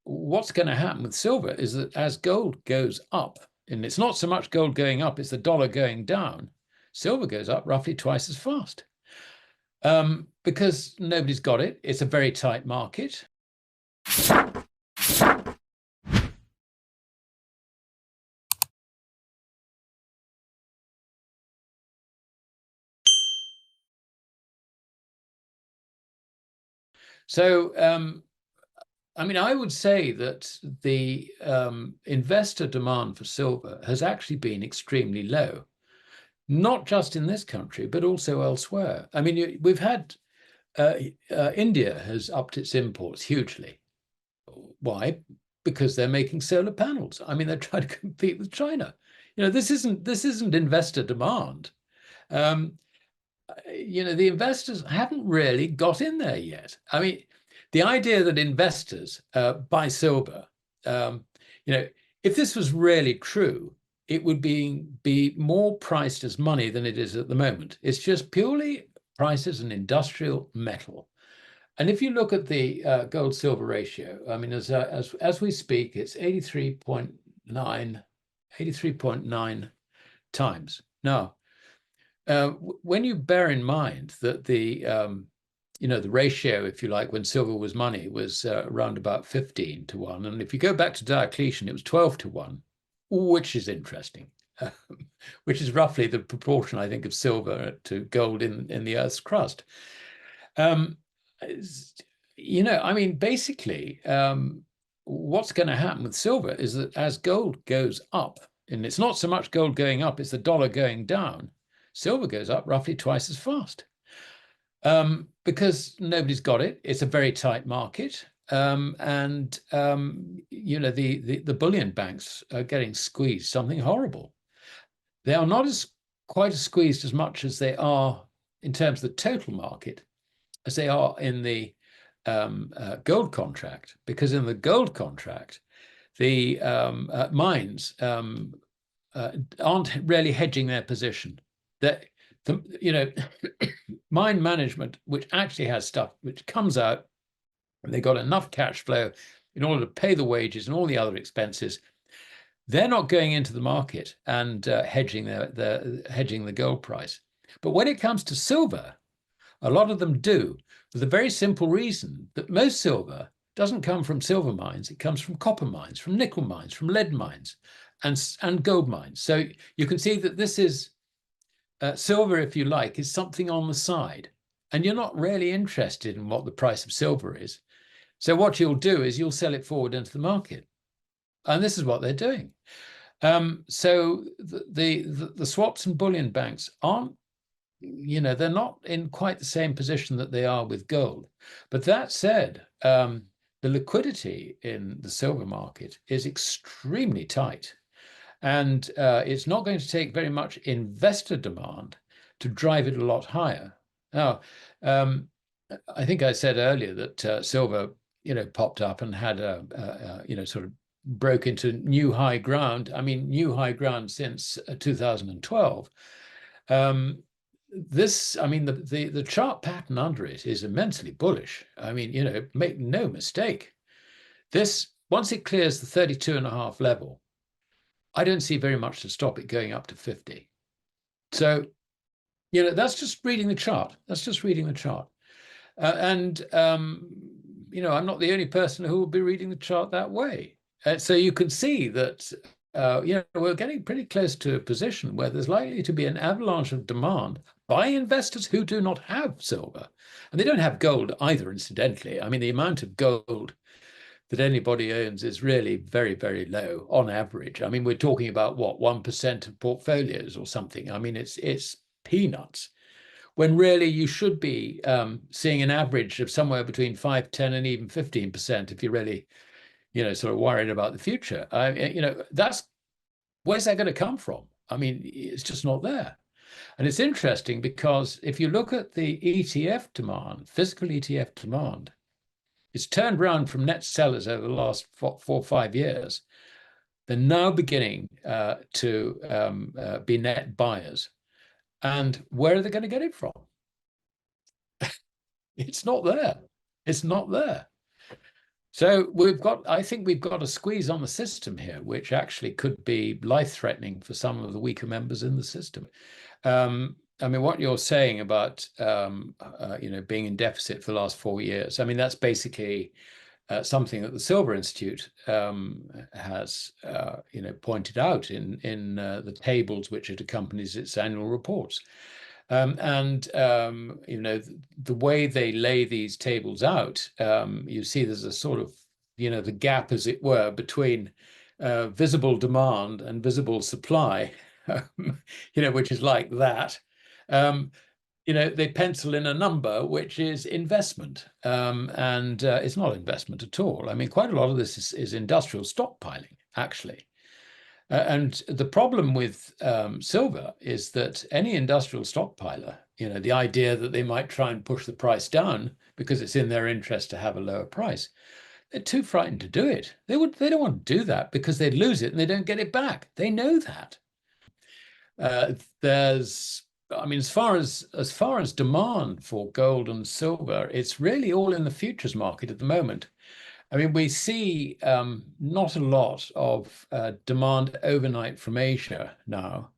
what's going to happen with silver is that as gold goes up, and it's not so much gold going up, it's the dollar going down, silver goes up roughly twice as fast. Because nobody's got it. It's a very tight market. So, I mean, I would say that the investor demand for silver has actually been extremely low, not just in this country, but also elsewhere. I mean, we've had India has upped its imports hugely. Why? Because they're making solar panels. I mean, they're trying to compete with China. This isn't investor demand. The investors haven't really got in there yet. I mean, the idea that investors buy silver, if this was really true, it would be more priced as money than it is at the moment. It's just purely priced as an industrial metal. And if you look at the gold-silver ratio, I mean, as we speak, it's 83.9 times. Now, when you bear in mind that the ratio, if you like, when silver was money was around about 15 to 1. And if you go back to Diocletian, it was 12 to 1, which is interesting, which is roughly the proportion, I think, of silver to gold in the Earth's crust. I mean, basically, what's going to happen with silver is that as gold goes up, and it's not so much gold going up, it's the dollar going down, silver goes up roughly twice as fast. Because nobody's got it. It's a very tight market. The bullion banks are getting squeezed, something horrible. They are not quite as squeezed as much as they are in terms of the total market as they are in the gold contract, because in the gold contract, the mines aren't really hedging their position. Mine management, which actually has stuff which comes out, and they've got enough cash flow in order to pay the wages and all the other expenses, they're not going into the market and hedging the gold price. But when it comes to silver, a lot of them do, for the very simple reason that most silver doesn't come from silver mines. It comes from copper mines, from nickel mines, from lead mines, and gold mines. So you can see that this is silver, if you like, is something on the side, and you're not really interested in what the price of silver is. So what you'll do is you'll sell it forward into the market, and this is what they're doing. So the swaps and bullion banks aren't, they're not in quite the same position that they are with gold. But that said, the liquidity in the silver market is extremely tight. And it's not going to take very much investor demand to drive it a lot higher. Now, I think I said earlier that silver, popped up and had sort of broke into new high ground. I mean, new high ground since 2012. The chart pattern under it is immensely bullish. I mean, make no mistake. This, once it clears the 32.5 level, I don't see very much to stop it going up to 50. So, that's just reading the chart. That's just reading the chart. I'm not the only person who will be reading the chart that way. So you can see that, we're getting pretty close to a position where there's likely to be an avalanche of demand by investors who do not have silver. And they don't have gold either, incidentally. I mean, the amount of gold that anybody owns is really very, very low on average. I mean, we're talking about what, 1% of portfolios or something. I mean, it's peanuts, when really you should be seeing an average of somewhere between 5, 10, and even 15% if you're really, sort of worried about the future. Where's that going to come from? I mean, it's just not there. And it's interesting because if you look at the ETF demand, physical ETF demand, it's turned around from net sellers over the last 4 or 5 years. They're now beginning to be net buyers. And where are they going to get it from? It's not there. It's not there. So I think we've got a squeeze on the system here, which actually could be life-threatening for some of the weaker members in the system. I mean, what you're saying about being in deficit for the last 4 years, I mean, that's basically something that the Silver Institute has pointed out in the tables which it accompanies its annual reports. The way they lay these tables out, you see there's a sort of, the gap, as it were, between visible demand and visible supply, which is like that. They pencil in a number which is investment, and it's not investment at all. I mean, quite a lot of this is industrial stockpiling, actually. And the problem with silver is that any industrial stockpiler, the idea that they might try and push the price down because it's in their interest to have a lower price, they're too frightened to do it. They don't want to do that because they'd lose it and they don't get it back. They know that. I mean, as far as demand for gold and silver, it's really all in the futures market at the moment. I mean, we see not a lot of demand overnight from Asia now,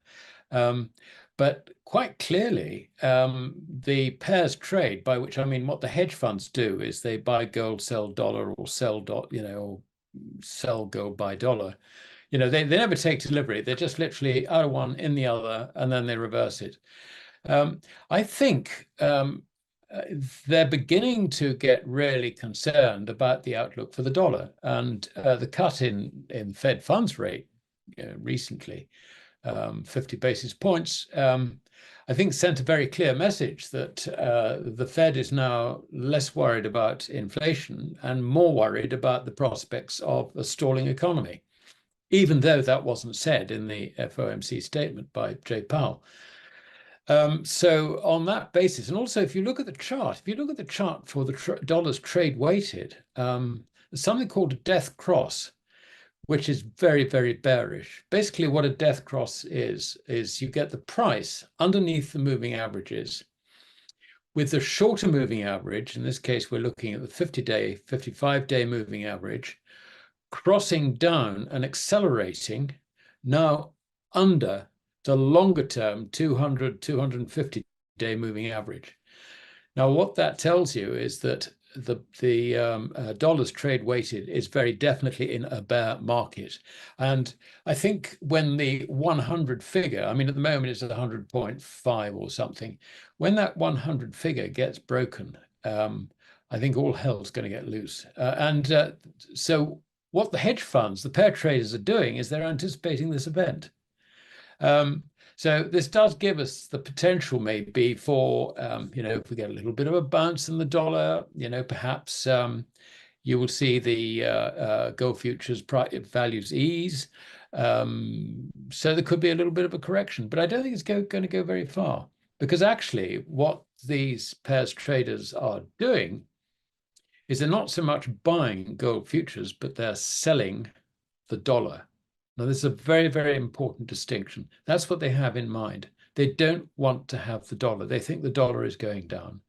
but quite clearly the pairs trade, by which I mean what the hedge funds do is they buy gold, sell dollar, or or sell gold, buy dollar. They never take delivery. They're just literally out of one, in the other, and then they reverse it. I think they're beginning to get really concerned about the outlook for the dollar, and the cut in Fed funds rate recently, 50 basis points, I think sent a very clear message that the Fed is now less worried about inflation and more worried about the prospects of a stalling economy, even though that wasn't said in the FOMC statement by Jay Powell. So on that basis, and also if you look at the chart for the dollar's trade weighted, there's something called a death cross, which is very, very bearish. Basically, what a death cross is you get the price underneath the moving averages, with the shorter moving average, in this case, we're looking at the 50-day, 55-day moving average, crossing down and accelerating now under the longer term 200, 250-day moving average. Now, what that tells you is that the dollar's trade weighted is very definitely in a bear market. And I think when the 100 figure, I mean, at the moment it's at 100.5 or something, when that 100 figure gets broken, I think all hell's going to get loose. So what the hedge funds, the pair traders, are doing is they're anticipating this event. So this does give us the potential maybe for, if we get a little bit of a bounce in the dollar, perhaps you will see the gold futures values ease. So there could be a little bit of a correction, but I don't think it's going to go very far, because actually what these pairs traders are doing is they're not so much buying gold futures, but they're selling the dollar. Now, this is a very, very important distinction. That's what they have in mind. They don't want to have the dollar. They think the dollar is going down.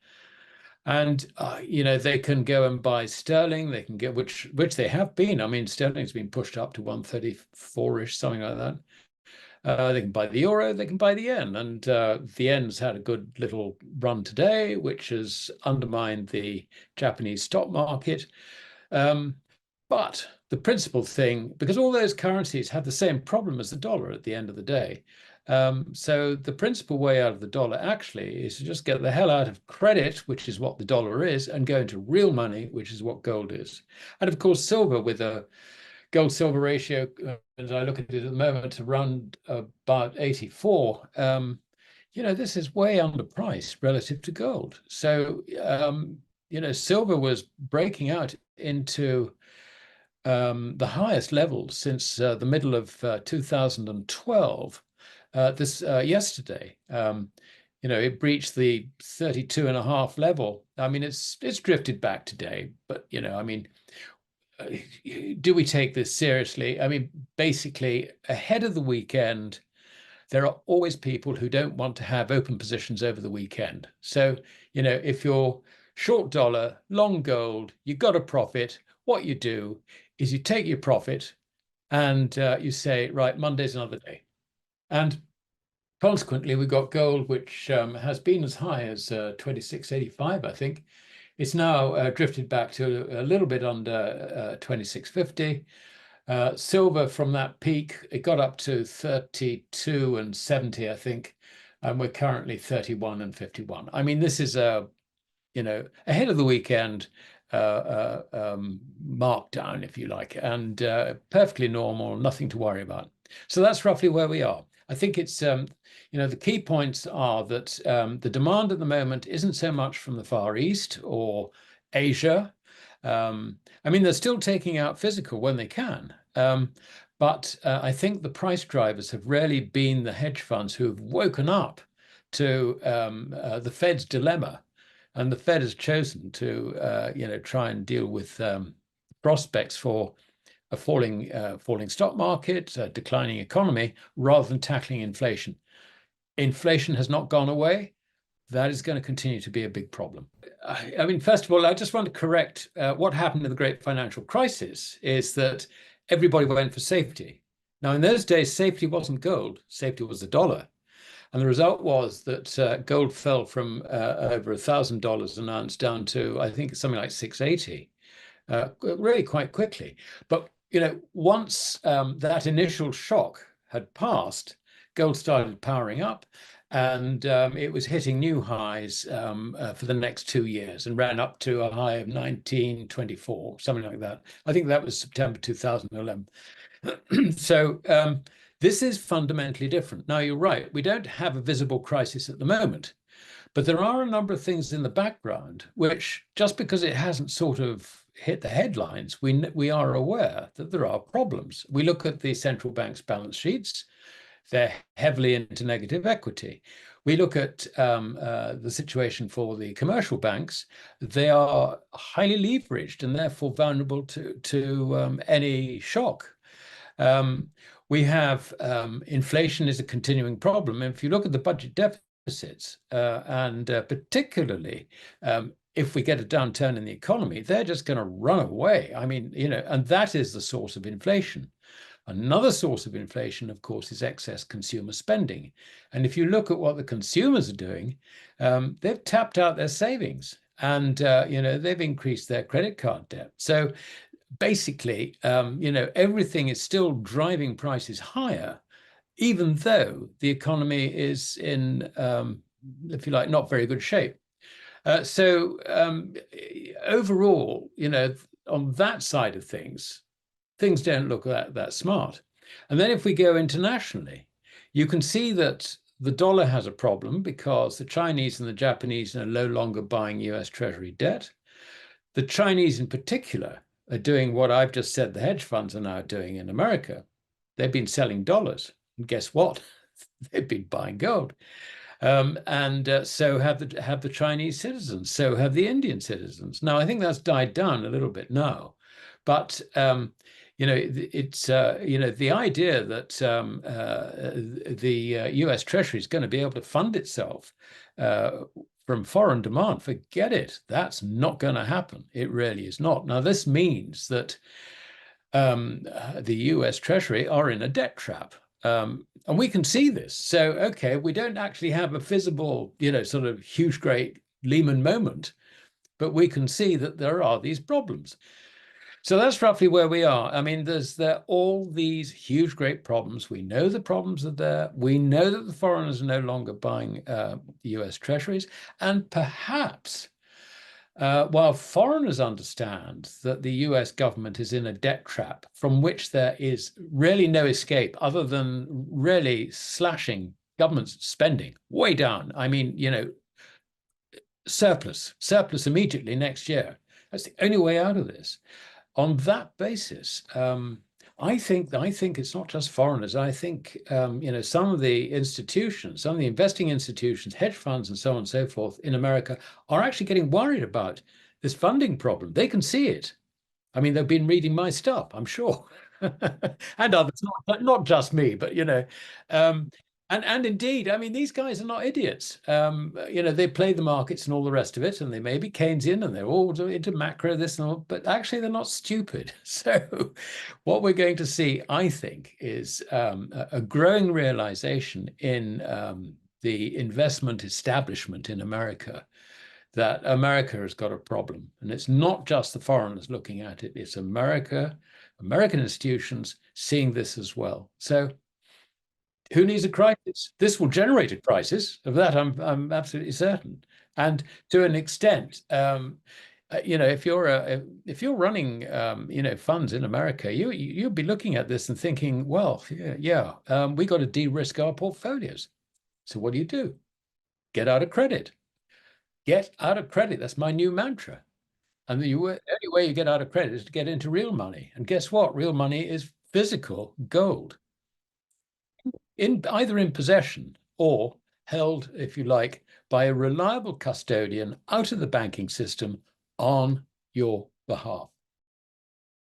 And, they can go and buy sterling. They can get, which they have been. I mean, sterling's been pushed up to 134-ish, something like that. They can buy the euro, they can buy the yen. And the yen's had a good little run today, which has undermined the Japanese stock market. But the principal thing, because all those currencies have the same problem as the dollar at the end of the day. So the principal way out of the dollar actually is to just get the hell out of credit, which is what the dollar is, and go into real money, which is what gold is. And of course, silver, with a gold-silver ratio, as I look at it at the moment, around about 84, this is way underpriced relative to gold. So, silver was breaking out into the highest levels since the middle of 2012. Yesterday, it breached the 32.5 level. I mean, it's drifted back today, but do we take this seriously? I mean, basically, ahead of the weekend, there are always people who don't want to have open positions over the weekend. So, if you're short dollar, long gold, you've got a profit. what you do is you take your profit and you say, right, Monday's another day. And consequently, we got gold, which has been as high as 26.85, I think. It's now drifted back to a little bit under 26.50. Silver from that peak, it got up to 32.70, I think, and we're currently 31.51. I mean, this is ahead of the weekend markdown, if you like, and perfectly normal, nothing to worry about. So that's roughly where we are. I think it's, the key points are that the demand at the moment isn't so much from the Far East or Asia. I mean, they're still taking out physical when they can. But I think the price drivers have really been the hedge funds who have woken up to the Fed's dilemma. And the Fed has chosen to, try and deal with prospects for a falling stock market, a declining economy, rather than tackling inflation. Inflation has not gone away. That is going to continue to be a big problem. I mean, first of all, I just want to correct what happened in the great financial crisis is that everybody went for safety. Now, in those days, safety wasn't gold. Safety was the dollar. And the result was that gold fell from over $1,000 an ounce down to, I think, something like 680, really quite quickly. But, once that initial shock had passed, gold started powering up, and it was hitting new highs for the next 2 years and ran up to a high of 1924, something like that. I think that was September 2011. So this is fundamentally different. Now, you're right, we don't have a visible crisis at the moment, but there are a number of things in the background which, just because it hasn't sort of hit the headlines, we are aware that there are problems. We look at the central bank's balance sheets. They're heavily into negative equity. We look at the situation for the commercial banks. They are highly leveraged and therefore vulnerable to any shock. We have inflation is a continuing problem. And if you look at the budget deficits, and particularly if we get a downturn in the economy, they're just going to run away. I mean, and that is the source of inflation. Another source of inflation, of course, is excess consumer spending. And if you look at what the consumers are doing, they've tapped out their savings and, they've increased their credit card debt. So basically, everything is still driving prices higher, even though the economy is in, if you like, not very good shape. So overall, on that side of things don't look that smart. And then if we go internationally, you can see that the dollar has a problem because the Chinese and the Japanese are no longer buying US Treasury debt. The Chinese in particular are doing what I've just said the hedge funds are now doing in America. They've been selling dollars. And guess what? They've been buying gold. And so have the Chinese citizens. So have the Indian citizens. Now, I think that's died down a little bit now. But it's the idea that the U.S. Treasury is going to be able to fund itself from foreign demand. Forget it. That's not going to happen. It really is not. Now, this means that the U.S. Treasury are in a debt trap. And we can see this. So, okay, we don't actually have a visible, sort of huge, great Lehman moment, but we can see that there are these problems. So that's roughly where we are. I mean, there all these huge, great problems. We know the problems are there. We know that the foreigners are no longer buying US Treasuries. And perhaps while foreigners understand that the US government is in a debt trap from which there is really no escape other than really slashing government spending way down. I mean, surplus immediately next year. That's the only way out of this. On that basis, I think it's not just foreigners. I think some of the institutions, some of the investing institutions, hedge funds, and so on and so forth in America are actually getting worried about this funding problem. They can see it. I mean, they've been reading my stuff, I'm sure, and others, not just me, but And indeed, I mean, these guys are not idiots. They play the markets and all the rest of it, and they may be Keynesian and they're all into macro, this and all, but actually they're not stupid. So what we're going to see, I think, is a growing realization in the investment establishment in America that America has got a problem. And it's not just the foreigners looking at it, it's America, American institutions seeing this as well. So who needs a crisis? This will generate a crisis. Of that, I'm absolutely certain. And to an extent, if you're running, funds in America, you'll be looking at this and thinking, well, we got to de-risk our portfolios. So what do? Get out of credit. Get out of credit. That's my new mantra. And the only way you get out of credit is to get into real money. And guess what? Real money is physical gold, either in possession or held, if you like, by a reliable custodian out of the banking system on your behalf.